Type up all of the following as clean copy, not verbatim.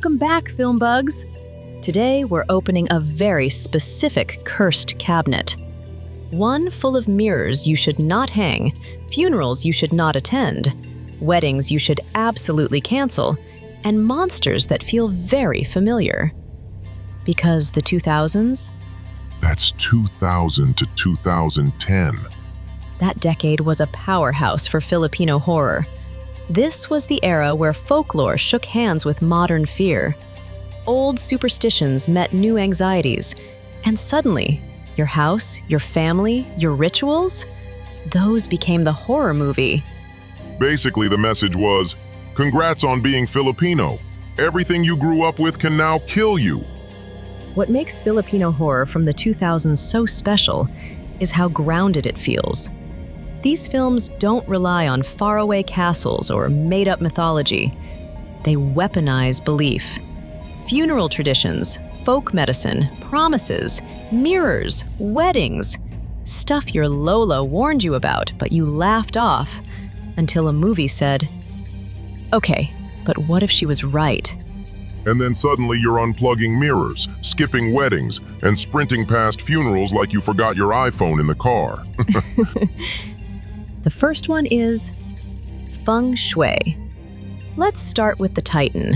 Welcome back, FilmBugs! Today we're opening a very specific cursed cabinet. One full of mirrors you should not hang, funerals you should not attend, weddings you should absolutely cancel, and monsters that feel very familiar. Because the 2000s? That's 2000 to 2010. That decade was a powerhouse for Filipino horror. This was the era where folklore shook hands with modern fear. Old superstitions met new anxieties, and suddenly, your house, your family, your rituals, those became the horror movie. Basically, the message was, congrats on being Filipino. Everything you grew up with can now kill you. What makes Filipino horror from the 2000s so special is how grounded it feels. These films don't rely on faraway castles or made-up mythology. They weaponize belief. Funeral traditions, folk medicine, promises, mirrors, weddings. Stuff your Lola warned you about, but you laughed off until a movie said, okay, but what if she was right? And then suddenly you're unplugging mirrors, skipping weddings, and sprinting past funerals like you forgot your iPhone in the car. The first one is Feng Shui. Let's start with the Titan.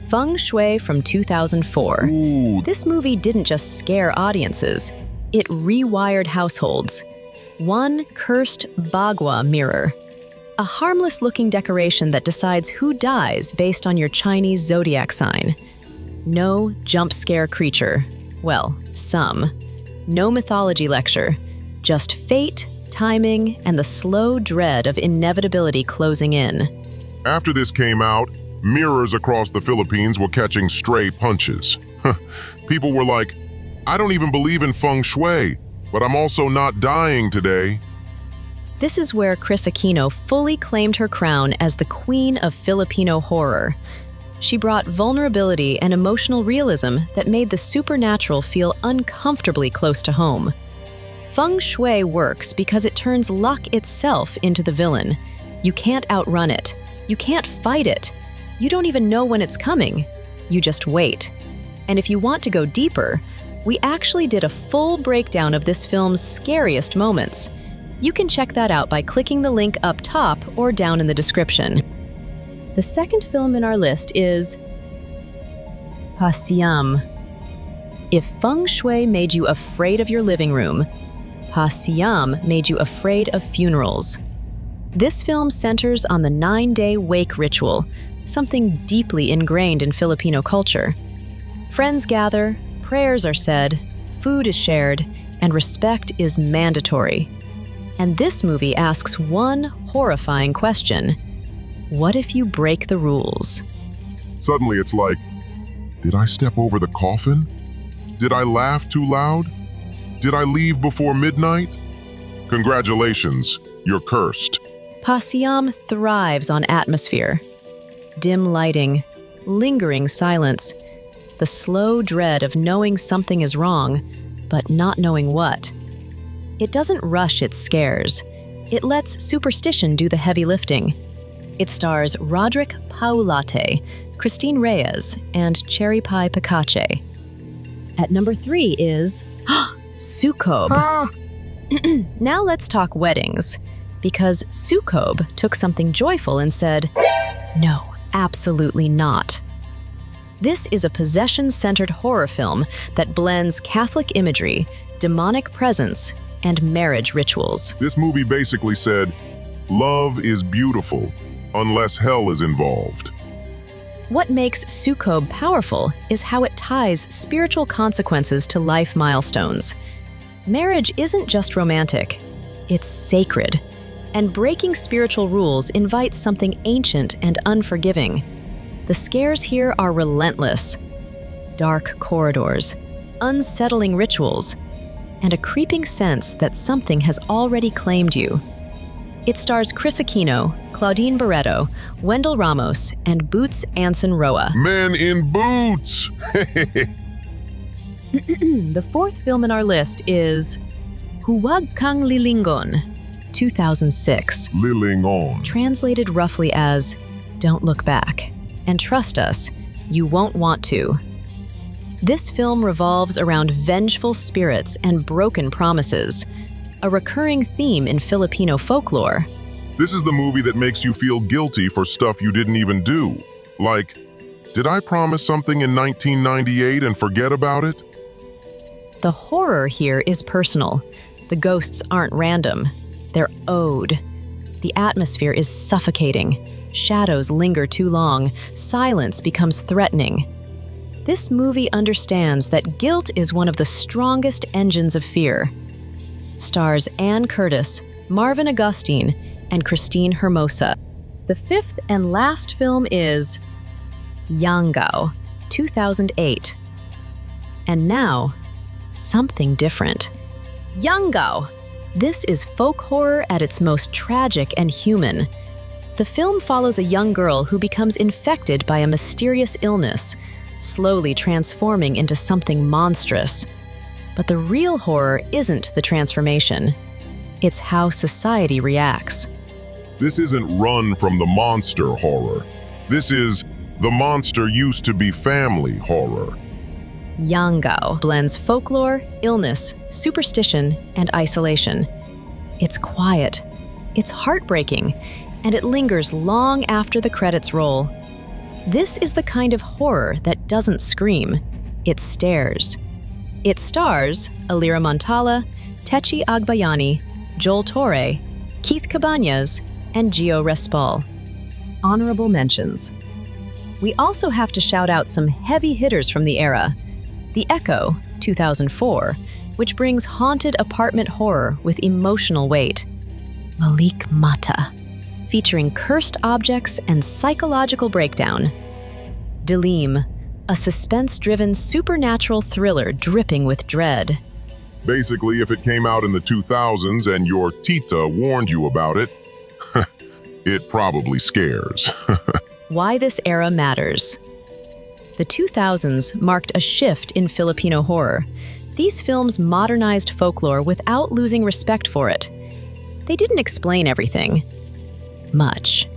Feng Shui from 2004. Ooh. This movie didn't just scare audiences, it rewired households. One cursed bagua mirror. A harmless-looking decoration that decides who dies based on your Chinese zodiac sign. No jump-scare creature. Well, some. No mythology lecture. Just fate, timing, and the slow dread of inevitability closing in. After this came out, mirrors across the Philippines were catching stray punches. People were like, I don't even believe in Feng Shui, but I'm also not dying today. This is where Kris Aquino fully claimed her crown as the queen of Filipino horror. She brought vulnerability and emotional realism that made the supernatural feel uncomfortably close to home. Feng Shui works because it turns luck itself into the villain. You can't outrun it. You can't fight it. You don't even know when it's coming. You just wait. And if you want to go deeper, we actually did a full breakdown of this film's scariest moments. You can check that out by clicking the link up top or down in the description. The second film in our list is Pa-siyam. If Feng Shui made you afraid of your living room, Pa-siyam made you afraid of funerals. This film centers on the 9-day wake ritual, something deeply ingrained in Filipino culture. Friends gather, prayers are said, food is shared, and respect is mandatory. And this movie asks one horrifying question. What if you break the rules? Suddenly it's like, did I step over the coffin? Did I laugh too loud? Did I leave before midnight? Congratulations, you're cursed. Pa-siyam thrives on atmosphere. Dim lighting, lingering silence, the slow dread of knowing something is wrong, but not knowing what. It doesn't rush its scares. It lets superstition do the heavy lifting. It stars Roderick Paulate, Christine Reyes, and Cherry Pie Picache. At number 3 is Sukob. Now let's talk weddings, because Sukob took something joyful and said, no, absolutely not. This is a possession-centered horror film that blends Catholic imagery, demonic presence, and marriage rituals. This movie basically said, love is beautiful, unless hell is involved. What makes Sukob powerful is how it ties spiritual consequences to life milestones. Marriage isn't just romantic, it's sacred. And breaking spiritual rules invites something ancient and unforgiving. The scares here are relentless. Dark corridors, unsettling rituals, and a creeping sense that something has already claimed you. It stars Kris Aquino, Claudine Barreto, Wendell Ramos, and Boots Anson Roa. Men in boots! The fourth film in our list is Wag Kang Lilingon, 2006. Lilingon. Translated roughly as, don't look back. And trust us, you won't want to. This film revolves around vengeful spirits and broken promises, a recurring theme in Filipino folklore. This is the movie that makes you feel guilty for stuff you didn't even do. Like, did I promise something in 1998 and forget about it? The horror here is personal. The ghosts aren't random. They're owed. The atmosphere is suffocating. Shadows linger too long. Silence becomes threatening. This movie understands that guilt is one of the strongest engines of fear. Stars Ann Curtis, Marvin Agustine, and Christine Hermosa. The fifth and last film is Yanggaw, 2008. And now, something different. Yanggaw. This is folk horror at its most tragic and human. The film follows a young girl who becomes infected by a mysterious illness, slowly transforming into something monstrous. But the real horror isn't the transformation. It's how society reacts. This isn't run from the monster horror. This is the monster used to be family horror. Yanggaw blends folklore, illness, superstition, and isolation. It's quiet, it's heartbreaking, and it lingers long after the credits roll. This is the kind of horror that doesn't scream, it stares. It stars Alira Montala, Techi Agbayani, Joel Torre, Keith Cabañas, and Gio Respal. Honorable mentions. We also have to shout out some heavy hitters from the era. The Echo, 2004, which brings haunted apartment horror with emotional weight. Malik Mata, featuring cursed objects and psychological breakdown. Dalim, a suspense-driven supernatural thriller dripping with dread. Basically, if it came out in the 2000s and your tita warned you about it, it probably scares. Why this era matters. The 2000s marked a shift in Filipino horror. These films modernized folklore without losing respect for it. They didn't explain everything. Much.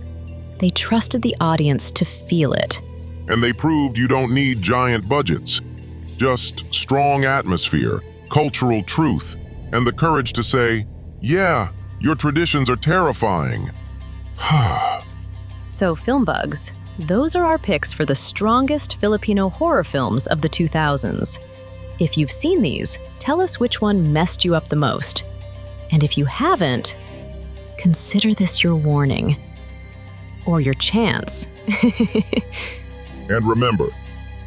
They trusted the audience to feel it. And they proved you don't need giant budgets. Just strong atmosphere, cultural truth, and the courage to say, yeah, your traditions are terrifying. So, FilmBugs, those are our picks for the strongest Filipino horror films of the 2000s. If you've seen these, tell us which one messed you up the most. And if you haven't, consider this your warning. Or your chance. And remember,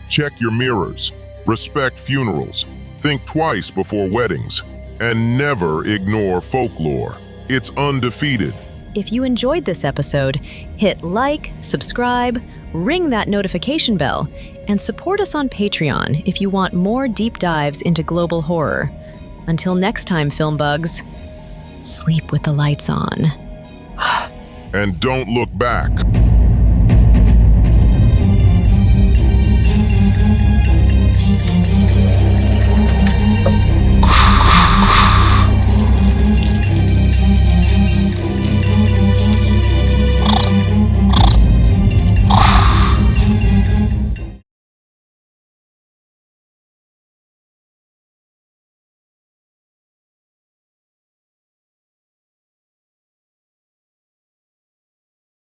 check your mirrors, respect funerals, think twice before weddings, and never ignore folklore. It's undefeated. If you enjoyed this episode, hit like, subscribe, ring that notification bell, and support us on Patreon if you want more deep dives into global horror. Until next time, FilmBugs, sleep with the lights on. And don't look back.